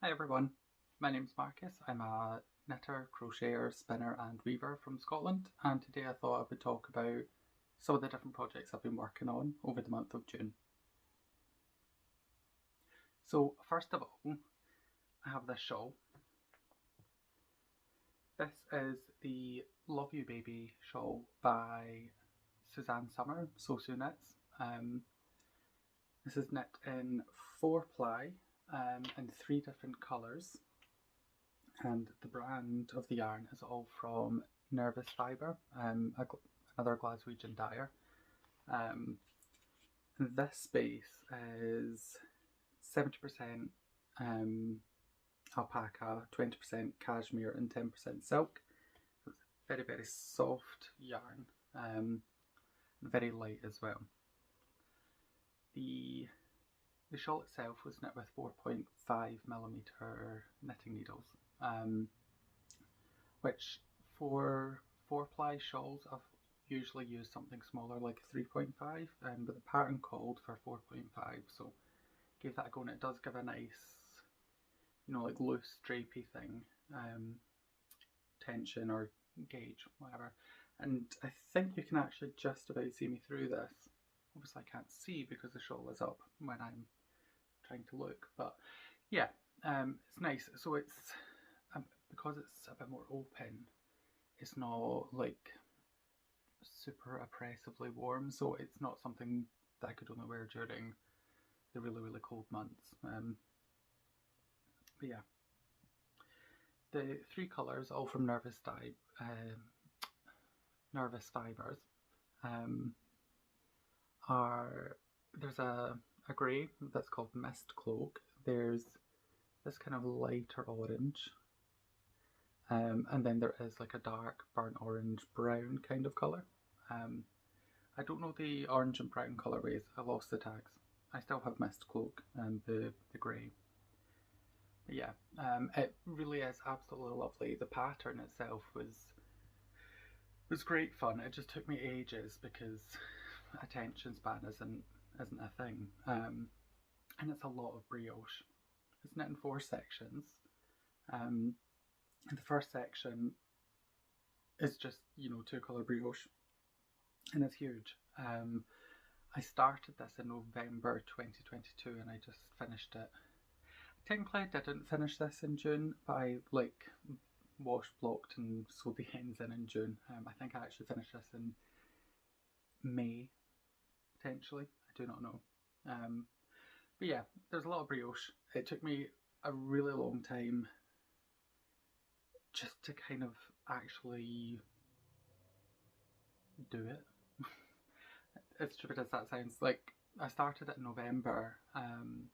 Hi everyone, my name's Marcus. I'm a knitter, crocheter, spinner and weaver from Scotland, and today I thought I would talk about some of the different projects I've been working on over the month of June. So first of all, I have this shawl. This is the Love You Baby shawl by Suzanne Summer, So Sue Knits. This is knit in 4-ply in 3 different colours, and the brand of the yarn is all from Nervous Fibre, another Glaswegian dyer. This base is 70% alpaca, 20% cashmere and 10% silk. So it's very, very soft yarn, very light as well. The shawl itself was knit with 4.5mm knitting needles, which for 4-ply shawls I've usually used something smaller like 3.5, but the pattern called for 4.5, so gave that a go, and it does give a nice, like loose drapey thing, tension or gauge, whatever. And I think you can actually just about see me through this. Obviously I can't see because the shawl is up when I'm trying to look, but yeah, it's nice. So it's because it's a bit more open, it's not like super oppressively warm, so it's not something that I could only wear during the really, really cold months. But yeah, the 3 colours, all from Nervous Fibres, are, there's a grey that's called Mist Cloak, there's this kind of lighter orange, and then there is like a dark burnt orange brown kind of colour. I don't know the orange and brown colourways, I lost the tags. I still have Mist Cloak and the grey. But yeah, it really is absolutely lovely. The pattern itself was great fun. It just took me ages because attention span isn't a thing, and it's a lot of brioche. It's knit in 4 sections. The first section is just 2-colour brioche, and it's huge. I started this in November 2022 and I just finished it. Technically I didn't finish this in June, but I wash blocked and sewed the ends in June. I think I actually finished this in May, potentially, I do not know. But yeah, there's a lot of brioche. It took me a really long time just to kind of actually do it. As stupid as that sounds, like I started it in November, and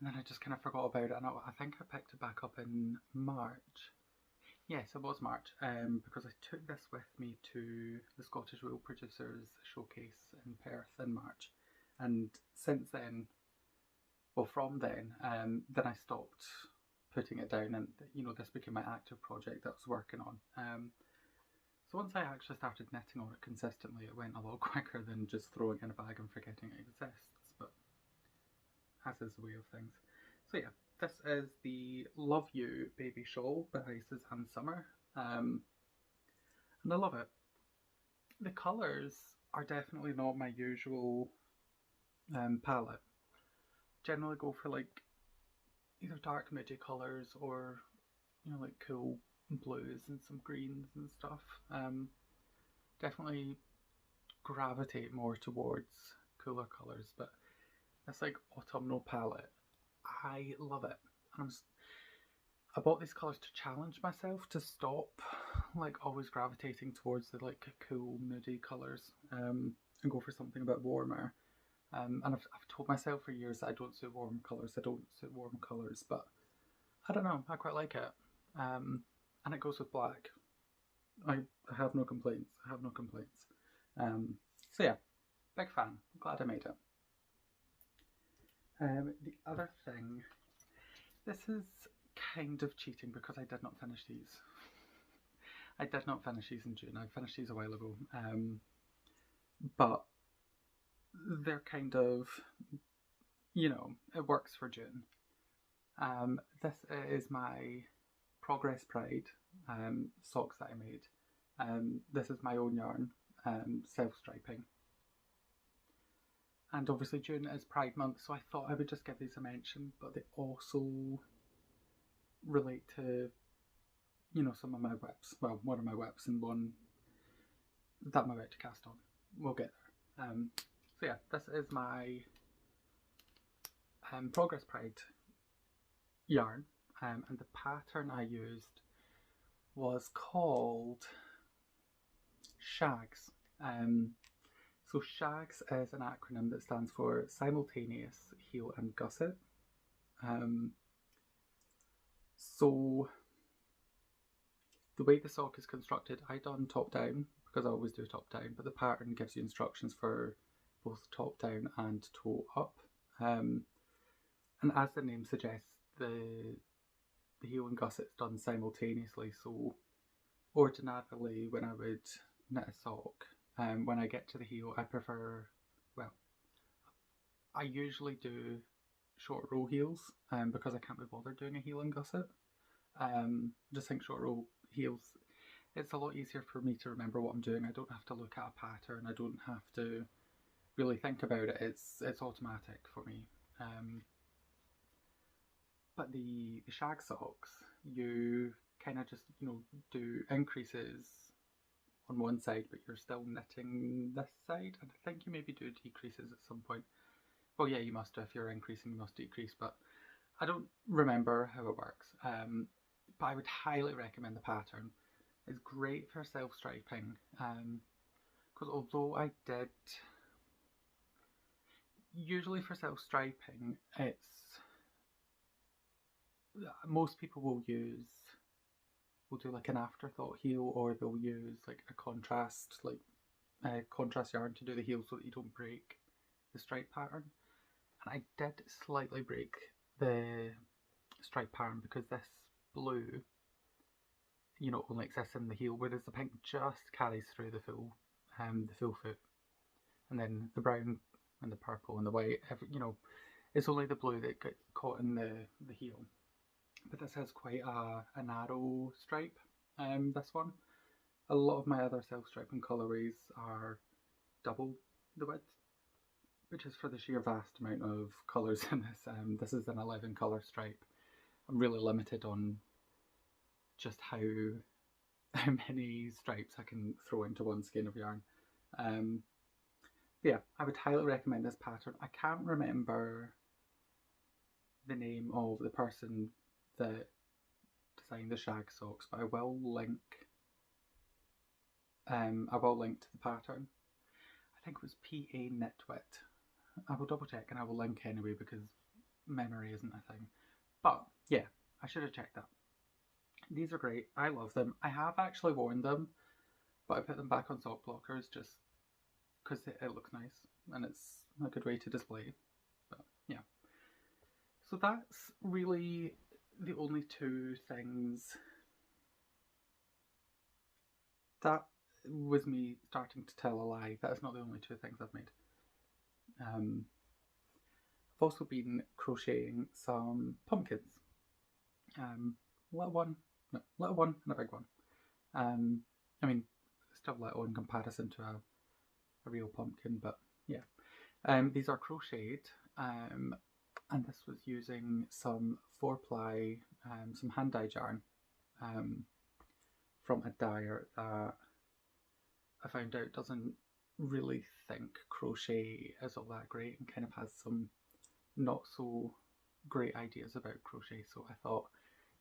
then I just kind of forgot about it, and I think I picked it back up in March. Yes, it was March, because I took this with me to the Scottish Wool Producers Showcase in Perth in March, and since then, well, from then I stopped putting it down, and this became my active project that I was working on. So once I actually started knitting on it consistently, it went a lot quicker than just throwing it in a bag and forgetting it exists, but as is the way of things. So yeah, this is the Love You Baby shawl by Suzanne Summer, and I love it. The colours are definitely not my usual palette. Generally go for like either dark moody colours or like cool blues and some greens and stuff. Definitely gravitate more towards cooler colours, but this like autumnal palette, I love it. I bought these colours to challenge myself to stop like always gravitating towards the like cool moody colours, and go for something a bit warmer. And I've told myself for years that I don't suit warm colours, but I don't know, I quite like it. And it goes with black. I have no complaints. So yeah, big fan. I'm glad I made it. The other thing, this is kind of cheating because I did not finish these. I did not finish these in June. I finished these a while ago. But they're kind of, it works for June. This is my Progress Pride socks that I made. This is my own yarn, self-striping. And obviously June is Pride Month, so I thought I would just give these a mention, but they also relate to, you know, some of my whips. Well, one of my whips and one that I'm about to cast on. We'll get there. So yeah, this is my Progress Pride yarn, and the pattern I used was called Shags. So Shags is an acronym that stands for Simultaneous, Heel and Gusset. So the way the sock is constructed, I done top down because I always do top down, but the pattern gives you instructions for both top down and toe up. And as the name suggests, the heel and gusset's done simultaneously. So ordinarily when I would knit a sock, when I get to the heel, I prefer, well, I usually do short row heels because I can't be bothered doing a heel and gusset. I just think short row heels, it's a lot easier for me to remember what I'm doing. I don't have to look at a pattern. I don't have to really think about it. It's automatic for me. But the shag socks, you kind of just, you know, do increases on one side, but you're still knitting this side, and I think you maybe do decreases at some point. Well, yeah, you must do. If you're increasing, you must decrease, but I don't remember how it works. But I would highly recommend the pattern. It's great for self-striping, because although I did, usually for self-striping, it's, most people will do like an afterthought heel, or they'll use like a contrast, contrast yarn to do the heel so that you don't break the stripe pattern. And I did slightly break the stripe pattern because this blue, you know, only exists in the heel, whereas the pink just carries through the full foot, and then the brown and the purple and the white, you know, it's only the blue that got caught in the heel. But this has quite a narrow stripe, this one. A lot of my other self-striping colourways are double the width, which is for the sheer vast amount of colours in this. This is an 11 colour stripe. I'm really limited on just how many stripes I can throw into one skein of yarn. Yeah, I would highly recommend this pattern. I can't remember the name of the person that designed the shag socks, but I will link to the pattern. I think it was P.A. Knitwit. I will double check and I will link anyway because memory isn't a thing. But yeah, I should have checked that. These are great. I love them. I have actually worn them, but I put them back on sock blockers just because it looks nice and it's a good way to display. But yeah. So that's really the only two things. That was me starting to tell a lie. That is not the only two things I've made. I've also been crocheting some pumpkins. Little one and a big one. I mean, still little in comparison to a real pumpkin, but yeah. These are crocheted, and this was using some 4-ply, some hand-dyed yarn from a dyer that I found out doesn't really think crochet is all that great and kind of has some not so great ideas about crochet, so I thought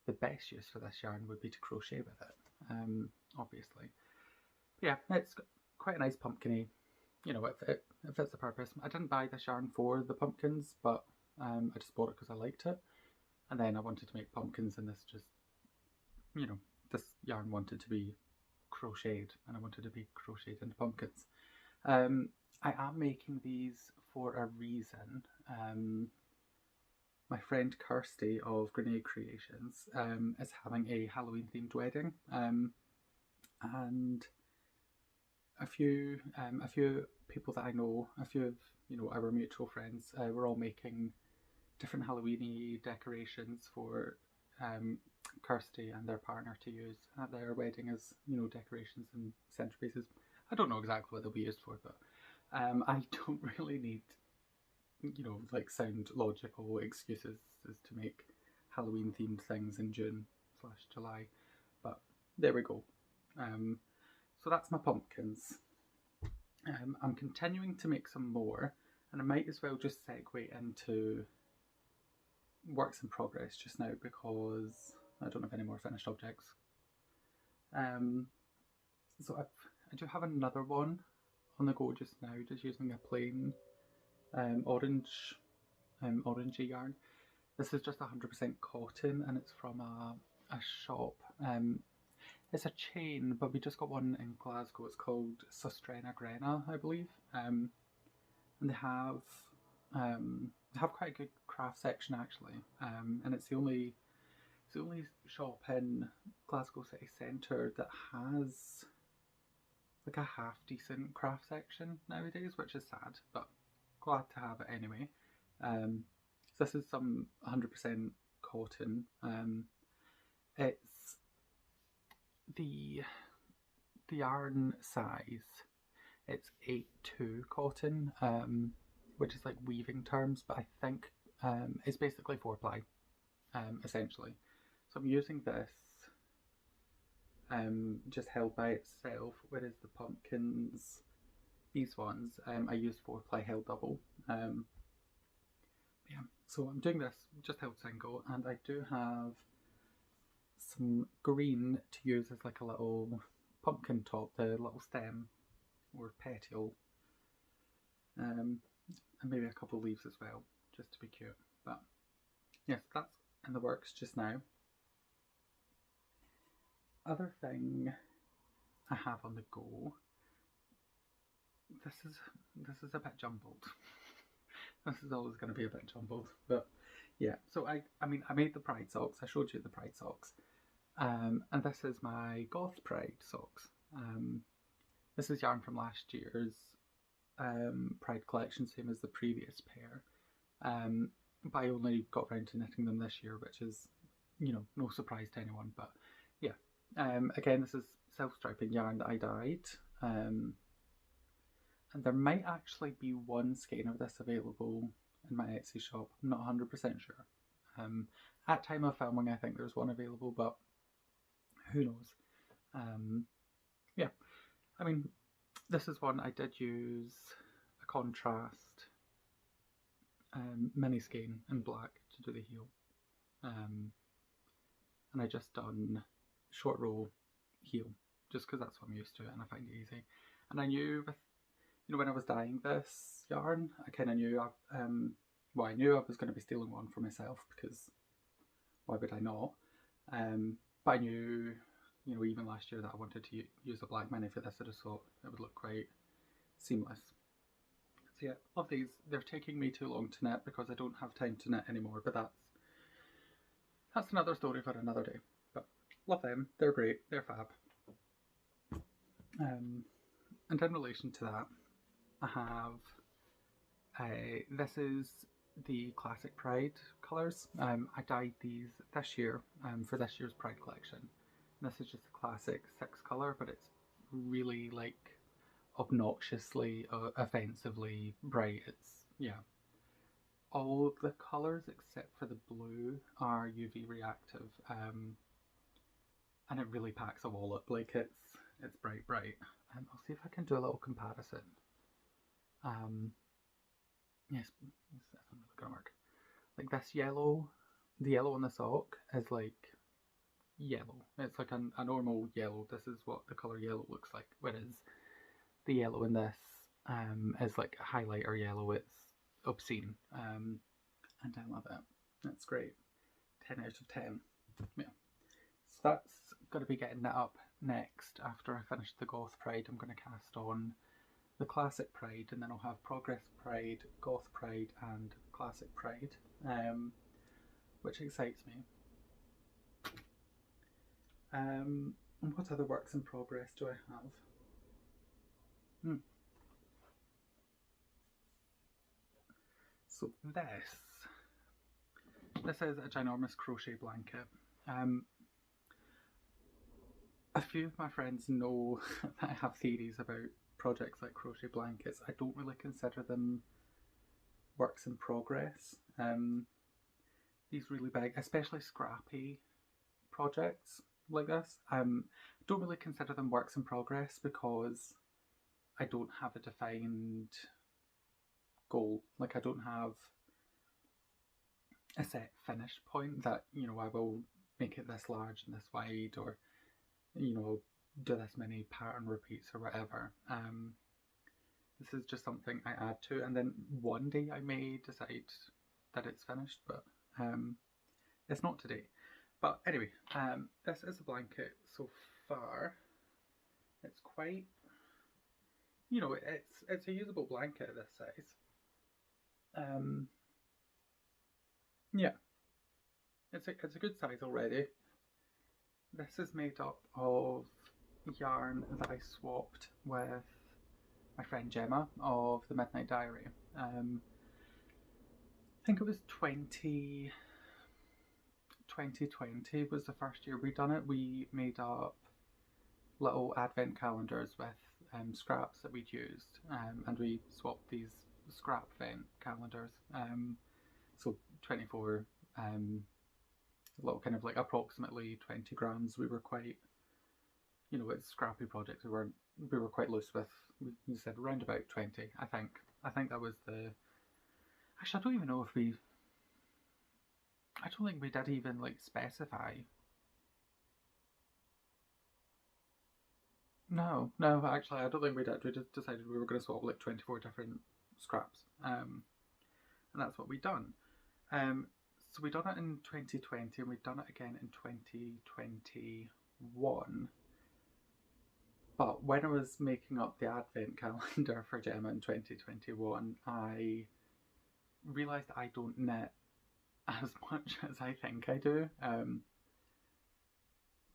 the best use for this yarn would be to crochet with it, obviously. But yeah, it's quite a nice pumpkin-y, you know, it fits the purpose. I didn't buy this yarn for the pumpkins, but I just bought it because I liked it, and then I wanted to make pumpkins, and this just, you know, this yarn wanted to be crocheted, and I wanted to be crocheted into pumpkins. I am making these for a reason. My friend Kirsty of Grenade Creations is having a Halloween themed wedding, and a few people that I know, a few of, you know, our mutual friends, we're all making different Halloween-y decorations for Kirsty and their partner to use at their wedding as, you know, decorations and centerpieces. I don't know exactly what they'll be used for, but I don't really need, you know, like sound logical excuses as to make Halloween themed things in June/July. But there we go. So that's my pumpkins. I'm continuing to make some more, and I might as well just segue into works in progress just now because I don't have any more finished objects. So I do have another one on the go just now, just using a plain orangey yarn. This is just 100% cotton, and it's from a shop. It's a chain, but we just got one in Glasgow. It's called Sustrena Grena, I believe. And they have quite a good craft section actually. And it's the only shop in Glasgow city centre that has like a half decent craft section nowadays, which is sad, but glad to have it anyway. So this is some 100% cotton. It's the yarn size, it's 8/2 cotton, which is like weaving terms, but I think it's basically 4-ply, essentially. So I'm using this just held by itself, whereas the pumpkins, these ones, I use 4-ply held double. Yeah, so I'm doing this just held single, and I do have some green to use as like a little pumpkin top, the little stem or petiole, and maybe a couple of leaves as well, just to be cute. But yes, that's in the works just now. Other thing I have on the go, this is a bit jumbled. This is always going to be a bit jumbled, but yeah. So I made the pride socks. I showed you the pride socks. And this is my Goth Pride socks. This is yarn from last year's Pride collection, same as the previous pair. But I only got around to knitting them this year, which is, you know, no surprise to anyone. But yeah, again, this is self-striping yarn that I dyed. And there might actually be one skein of this available in my Etsy shop. I'm not 100% sure. At time of filming, I think there's one available, but who knows? Yeah, I mean, this is one I did use a contrast mini skein in black to do the heel, and I just done short row heel just because that's what I'm used to and I find it easy. And I knew with, you know, when I was dyeing this yarn, I kind of knew I knew I was going to be stealing one for myself, because why would I not? But I knew, you know, even last year that I wanted to use a black mini for this. I just thought it would look quite seamless. So yeah, love these. They're taking me too long to knit because I don't have time to knit anymore, but that's another story for another day. But love them. They're great. They're fab. And in relation to that, I have this is the Classic Pride colours. I dyed these this year for this year's Pride collection. And this is just a classic 6 colour, but it's really like obnoxiously, offensively bright. It's, yeah. All the colours except for the blue are UV reactive, and it really packs a wallop. Like it's bright. I'll see if I can do a little comparison. Yes, that's not really gonna work. Like this yellow, the yellow on the sock is like yellow. It's like a normal yellow. This is what the colour yellow looks like. Whereas the yellow in this is like a highlighter yellow. It's obscene, and I love it. That's great. 10 out of 10. Yeah. So that's going to be getting knit up next. After I finish the Goth Pride, I'm going to cast on the Classic Pride, and then I'll have Progress Pride, Goth Pride and Classic Pride, which excites me. And what other works in progress do I have? So this this is a ginormous crochet blanket. A few of my friends know that I have theories about projects like crochet blankets. I don't really consider them works in progress. These really big, especially scrappy projects like this, don't really consider them works in progress because I don't have a defined goal. Like, I don't have a set finish point that, you know, I will make it this large and this wide, or, you know, do this many pattern repeats or whatever. This is just something I add to, and then one day I may decide that it's finished, but it's not today. But anyway, this is a blanket so far. It's quite, you know, it's a usable blanket at this size. Yeah, it's a good size already. This is made up of yarn that I swapped with my friend Gemma of the Midnight Diary. I think it was 2020 was the first year we'd done it. We made up little advent calendars with scraps that we'd used, and we swapped these scrap vent calendars. So 24 little, kind of like approximately 20 grams. We were quite, you know, it's scrappy projects. We were quite loose with. We said around about 20. I think that was the. Actually, I don't even know if we. I don't think we did even like specify. No, actually, I don't think we did. We just decided we were going to swap like 24 different scraps, and that's what we'd done. So we done it in 2020, and we'd done it again in 2021. But when I was making up the advent calendar for Gemma in 2021, I realised I don't knit as much as I think I do.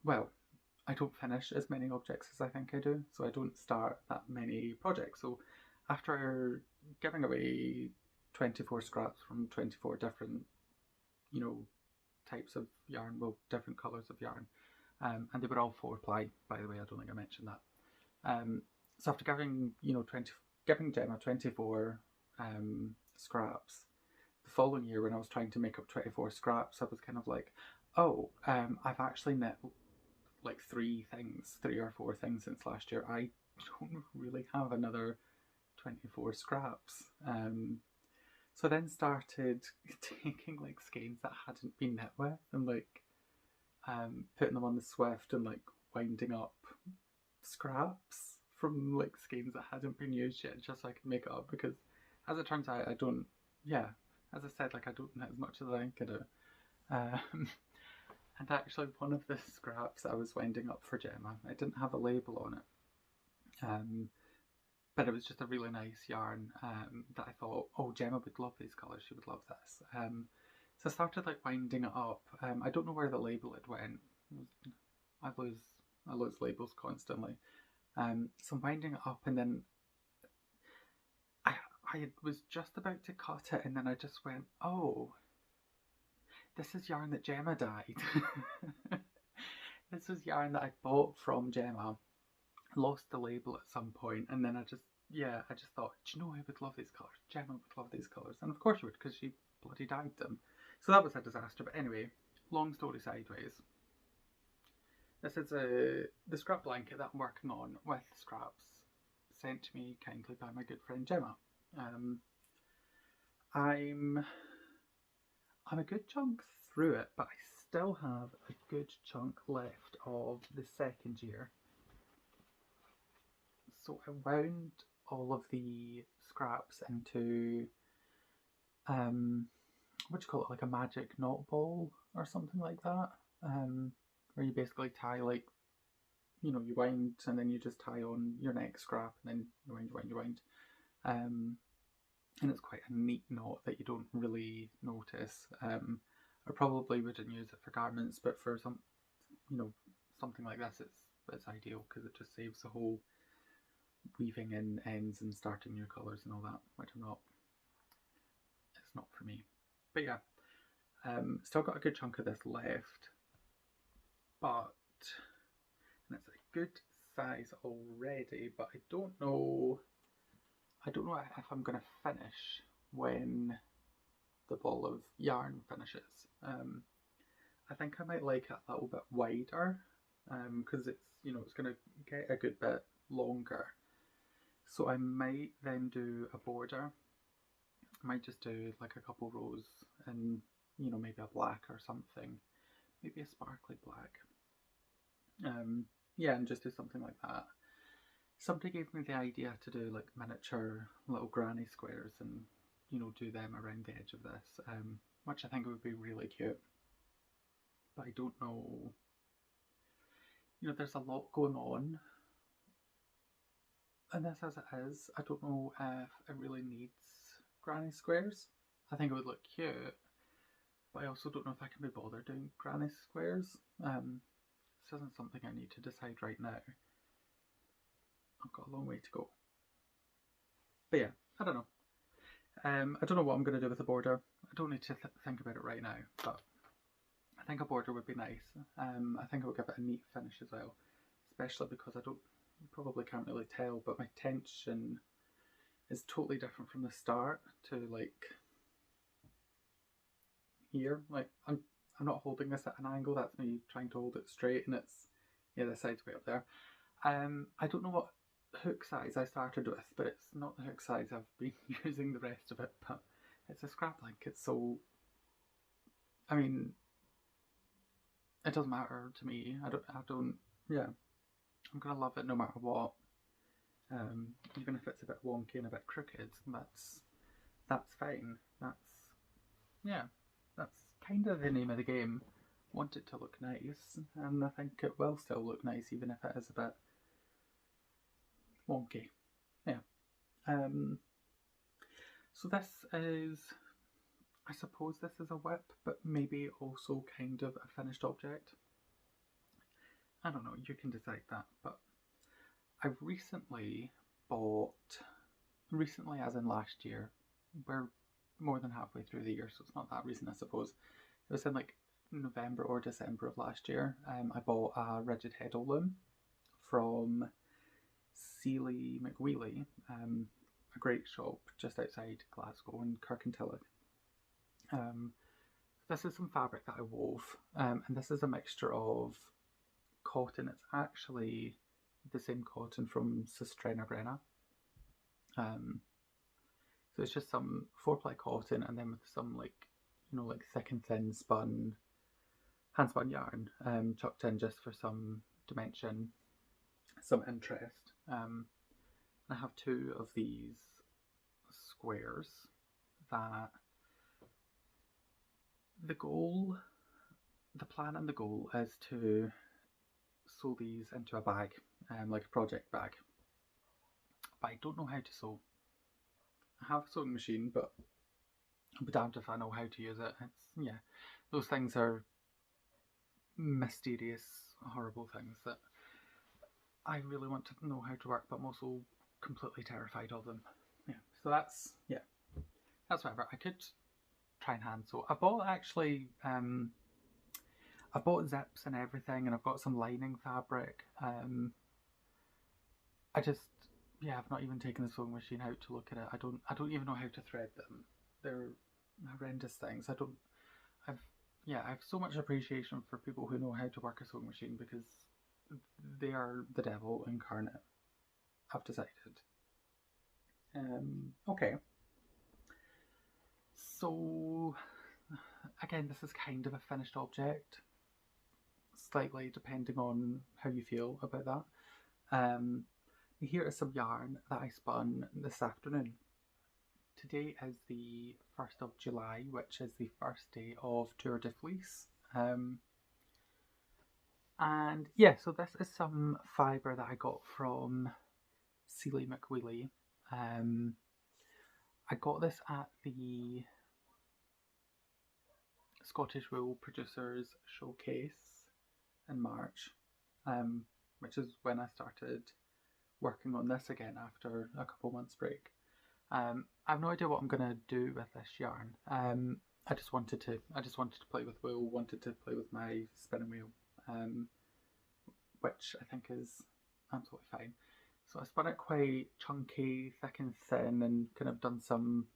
Well, I don't finish as many objects as I think I do, so I don't start that many projects. So after giving away 24 scraps from 24 different, you know, types of yarn, well, different colours of yarn, and they were all 4-ply, by the way. I don't think I mentioned that. So after giving, you know, giving Gemma 24 scraps, the following year when I was trying to make up 24 scraps, I was kind of like, oh, I've actually knit like 3 or 4 things since last year. I don't really have another 24 scraps. So I then started taking like skeins that hadn't been knit with and like putting them on the Swift and like winding up scraps from like skeins that hadn't been used yet, just so I could make it up, because as it turns out I don't, yeah, as I said, like I don't knit as much as I think I do. And actually one of the scraps I was winding up for Gemma, I didn't have a label on it, but it was just a really nice yarn that I thought, oh, Gemma would love these colours, she would love this. So I started like winding it up. I don't know where the label had went. I lose labels constantly. So I'm winding it up, and then I was just about to cut it, and then I just went, oh, this is yarn that Gemma dyed. This was yarn that I bought from Gemma, lost the label at some point, and then I just thought, do you know who would love these colours? Gemma would love these colours, and of course she would, because she bloody dyed them. So that was a disaster. But anyway, long story sideways. This is the scrap blanket that I'm working on with scraps sent to me kindly by my good friend Gemma. I'm a good chunk through it, but I still have a good chunk left of the second year. So I wound all of the scraps into what do you call it, like a magic knot ball or something like that, where you basically tie, like, you know, you wind and then you just tie on your next scrap, and then you wind, and it's quite a neat knot that you don't really notice. I probably wouldn't use it for garments, but for some, you know, something like this, it's ideal, because it just saves the whole weaving in ends and starting new colours and all that, which it's not for me. But yeah, Still got a good chunk of this left, but and it's a good size already, but I don't know if I'm going to finish when the ball of yarn finishes. I think I might like it a little bit wider, because it's, you know, it's going to get a good bit longer. So I might then do a border. I might just do like a couple rows in, you know, maybe a black or something, maybe a sparkly black. Yeah, and just do something like that. Somebody gave me the idea to do like miniature little granny squares and, you know, do them around the edge of this, which I think would be really cute. But I don't know, you know, there's a lot going on in this as it is. I don't know if it really needs granny squares. I think it would look cute, but I also don't know if I can be bothered doing granny squares. This isn't something I need to decide right now. I've got a long way to go. But yeah, I don't know. I don't know what I'm going to do with the border. I don't need to think about it right now, but I think a border would be nice. I think it would give it a neat finish as well, especially because you probably can't really tell, but my tension is totally different from the start to like here. Like I'm not holding this at an angle, that's me trying to hold it straight, and it's, yeah, the side's way up there. I don't know what hook size I started with, but it's not the hook size I've been using the rest of it, but it's a scrap blanket, so I mean, it doesn't matter to me. I don't, yeah, I'm gonna love it no matter what. Even if it's a bit wonky and a bit crooked, that's fine. Yeah, that's kind of the name of the game. Want it to look nice, and I think it will still look nice even if it is a bit wonky. Yeah. So this is, I suppose this is a whip, but maybe also kind of a finished object. I don't know, you can decide that, but I recently as in last year, we're more than halfway through the year, so it's not that recent, I suppose. It was in like November or December of last year. I bought a rigid heddle loom from Sealy McWheely, a great shop just outside Glasgow in Kirkintilloch. This is some fabric that I wove, and this is a mixture of cotton. It's actually the same cotton from Sistrena Brenna. So it's just some 4-ply cotton, and then with some like, you know, like thick and thin hand spun yarn, chucked in just for some dimension, some interest. I have 2 of these squares that the plan and the goal is to sew these into a bag, like a project bag. But I don't know how to sew. I have a sewing machine, but I'll be damned if I know how to use it. Yeah, those things are mysterious, horrible things that I really want to know how to work, but I'm also completely terrified of them. Yeah, so that's whatever. I could try and hand sew. I bought zips and everything, and I've got some lining fabric. I've not even taken the sewing machine out to look at it. I don't even know how to thread them. They're horrendous things. I have so much appreciation for people who know how to work a sewing machine, because they are the devil incarnate, I've decided. Okay. So, again, this is kind of a finished object, slightly depending on how you feel about that. Here is some yarn that I spun this afternoon. Today is the 1st of July, which is the first day of Tour de Fleece. And yeah, so this is some fibre that I got from Sealy McWheely. I got this at the Scottish Wool Producers Showcase in March, which is when I started working on this again after a couple months break. I have no idea what I'm gonna do with this yarn. I just wanted to play with wool, wanted to play with my spinning wheel, which I think is absolutely fine. So I spun it quite chunky, thick and thin, and kind of done some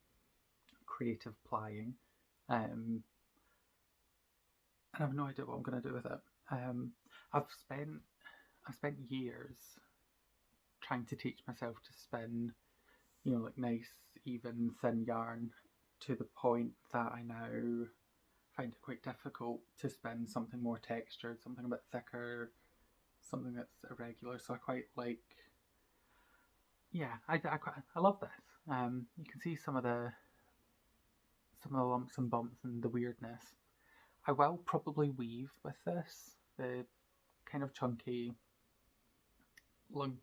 creative plying. And I have no idea what I'm going to do with it. I've spent years trying to teach myself to spin, you know, like nice, even, thin yarn, to the point that I now find it quite difficult to spin something more textured, something a bit thicker, something that's irregular. So I quite like, yeah, I love this. You can see some of the lumps and bumps and the weirdness. I will probably weave with this, the kind of chunky, lumpy,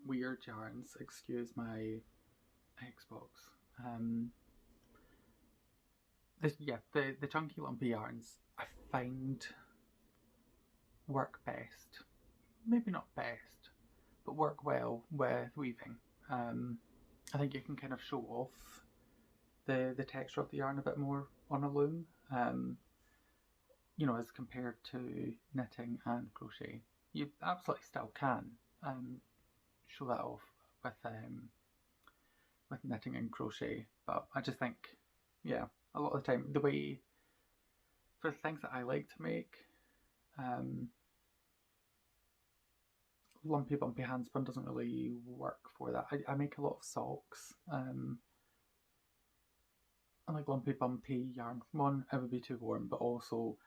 weird yarns. Excuse my Xbox. The chunky, lumpy yarns I find work best. Maybe not best, but work well with weaving. I think you can kind of show off the texture of the yarn a bit more on a loom, you know, as compared to knitting and crochet. You absolutely still can show that off with knitting and crochet, but I just think, yeah, a lot of the time, the way, for the things that I like to make, lumpy bumpy handspun doesn't really work for that. I make a lot of socks. I like lumpy bumpy yarn. One, it would be too warm, but also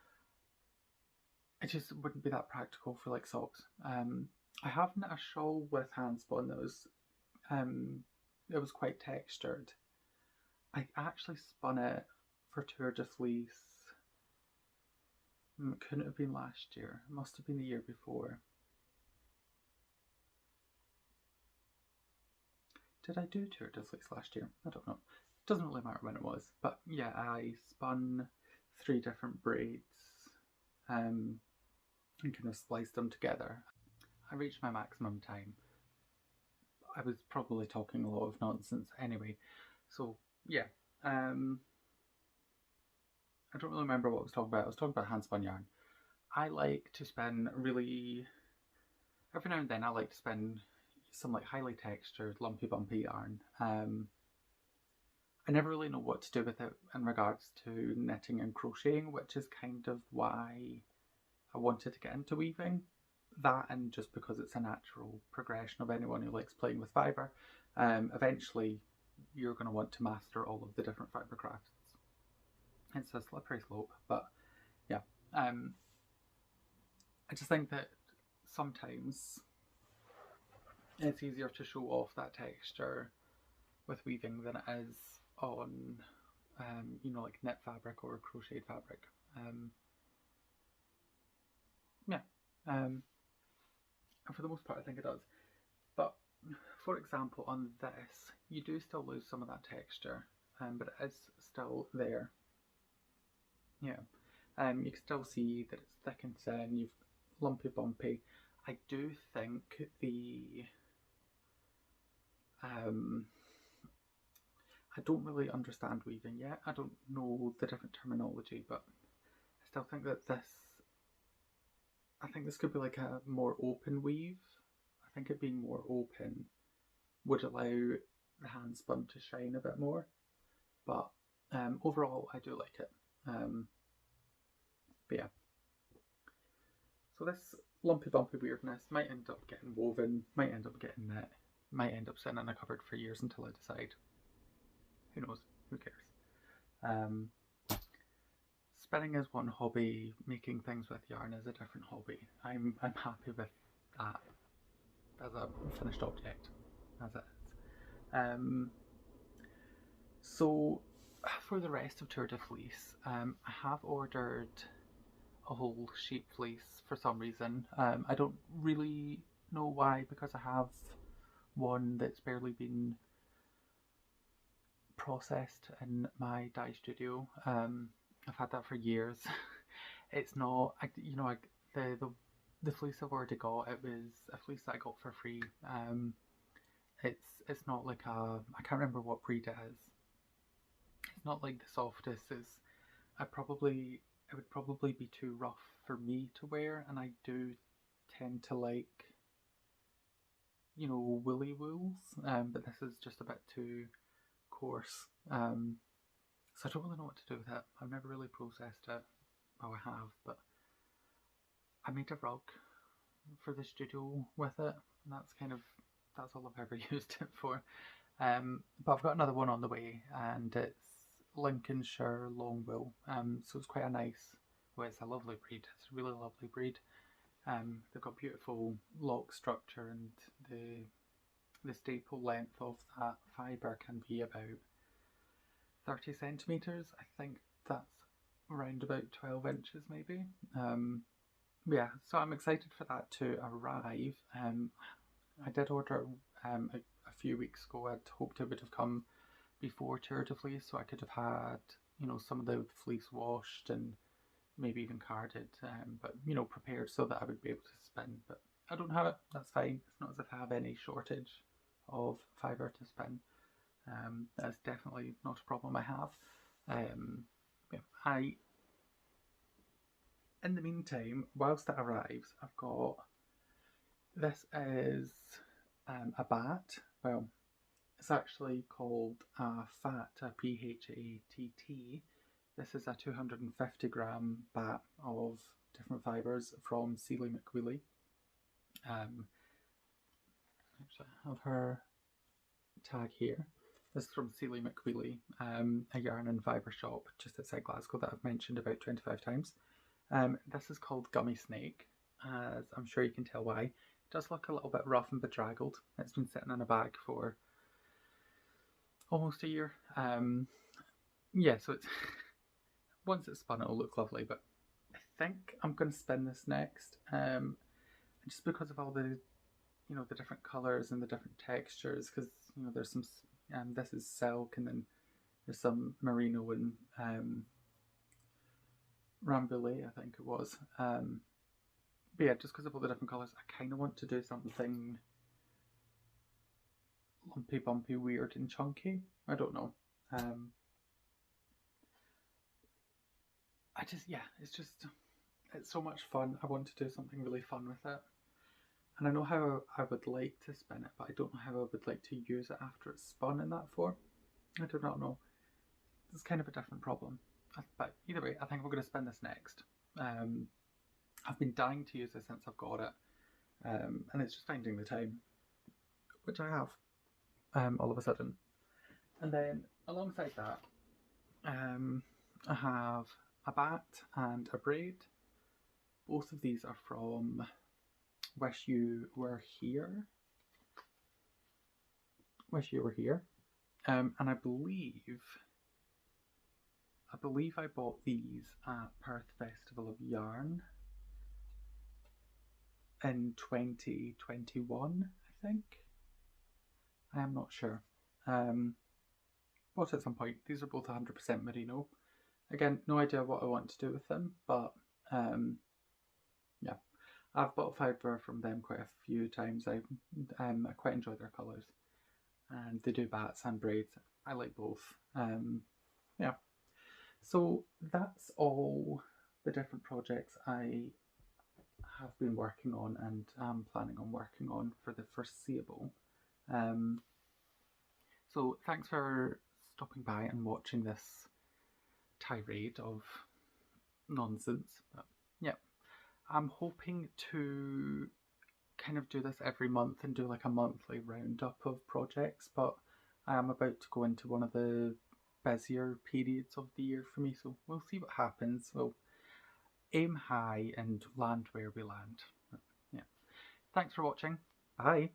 it just wouldn't be that practical for like socks. I have knit a shawl with handspun that was it was quite textured. I actually spun it for Tour de Fleece. It couldn't have been last year. It must have been the year before. Did I do Tour de Fleece last year? I don't know. It doesn't really matter when it was. But yeah, I spun 3 different braids and kind of spliced them together. I reached my maximum time. I was probably talking a lot of nonsense anyway. So yeah, I don't really remember what I was talking about. I was talking about handspun yarn. I like to spin really, every now and then I like to spin some like highly textured, lumpy bumpy yarn. I never really know what to do with it in regards to knitting and crocheting, which is kind of why I wanted to get into weaving. That, and just because it's a natural progression of anyone who likes playing with fibre. Eventually you're going to want to master all of the different fibre crafts. It's a slippery slope, but yeah. I just think that sometimes it's easier to show off that texture with weaving than it is on, you know, like knit fabric or crocheted fabric. And for the most part I think it does. But for example, on this, you do still lose some of that texture, but it is still there. Yeah, you can still see that it's thick and thin, you've lumpy bumpy. I do think the I don't really understand weaving yet. I don't know the different terminology, but I still think that this could be like a more open weave. I think it being more open would allow the hand spun to shine a bit more. But overall, I do like it. But yeah. So this lumpy bumpy weirdness might end up getting woven, might end up getting knit, might end up sitting in a cupboard for years until I decide. Who knows? Who cares? Spinning is one hobby, making things with yarn is a different hobby. I'm happy with that as a finished object, as it is. So for the rest of Tour de Fleece, I have ordered a whole sheep fleece for some reason. I don't really know why, because I have one that's barely been processed in my dye studio. I've had that for years. It's not, the fleece I've already got, it was a fleece that I got for free. it's not like I can't remember what breed it is. It's not like the softest. It would probably be too rough for me to wear, and I do tend to like, you know, woolly wools. But this is just a bit too coarse. So I don't really know what to do with it. I've never really processed it. Well, I have, but I made a rug for the studio with it, and that's all I've ever used it for. But I've got another one on the way, and it's Lincolnshire long wool. So it's quite a nice, well, it's a lovely breed. It's a really lovely breed. They've got beautiful lock structure, and the staple length of that fibre can be about 30 centimetres. I think that's around about 12 inches maybe. Yeah, so I'm excited for that to arrive. I did order a few weeks ago. I'd hoped it would have come before Tour de Fleece, so I could have had, you know, some of the fleece washed and maybe even carded, but, you know, prepared so that I would be able to spin. But I don't have it. That's fine. It's not as if I have any shortage of fibre to spin. That's definitely not a problem I have. Yeah, in the meantime, whilst that arrives, I've got, this is a bat. Well, it's actually called a fat, a PHATT. This is a 250 gram bat of different fibres from Sealy McWheely. Actually, I have her tag here. This is from Sealy McWheely, a yarn and fibre shop just outside Glasgow that I've mentioned about 25 times. This is called Gummy Snake, as I'm sure you can tell why. It does look a little bit rough and bedraggled. It's been sitting in a bag for almost a year. Yeah, so it's once it's spun it'll look lovely, but I think I'm going to spin this next. Just because of all the, you know, the different colours and the different textures, because, you know, there's some, this is silk, and then there's some merino and rambouillet, I think it was. But yeah, just because of all the different colours, I kind of want to do something lumpy, bumpy, weird and chunky. I don't know. It's so much fun. I want to do something really fun with it. And I know how I would like to spin it, but I don't know how I would like to use it after it's spun in that form. I do not know. It's kind of a different problem. But either way, I think we're going to spin this next. I've been dying to use this since I've got it. And it's just finding the time, which I have all of a sudden. And then alongside that, I have a bat and a braid. Both of these are from Wish You Were Here. Wish You Were Here. And I believe I bought these at Perth Festival of Yarn in 2021, I think. I am not sure. Bought at some point. These are both 100% merino. Again, no idea what I want to do with them, but yeah, I've bought fibre from them quite a few times. I quite enjoy their colours, and they do bats and braids. I like both. Yeah, so that's all the different projects I have been working on and am planning on working on for the foreseeable. So thanks for stopping by and watching this tirade of nonsense. But yeah, I'm hoping to kind of do this every month and do like a monthly roundup of projects, but I am about to go into one of the busier periods of the year for me, so we'll see what happens. We'll aim high and land where we land. But yeah, thanks for watching. Bye.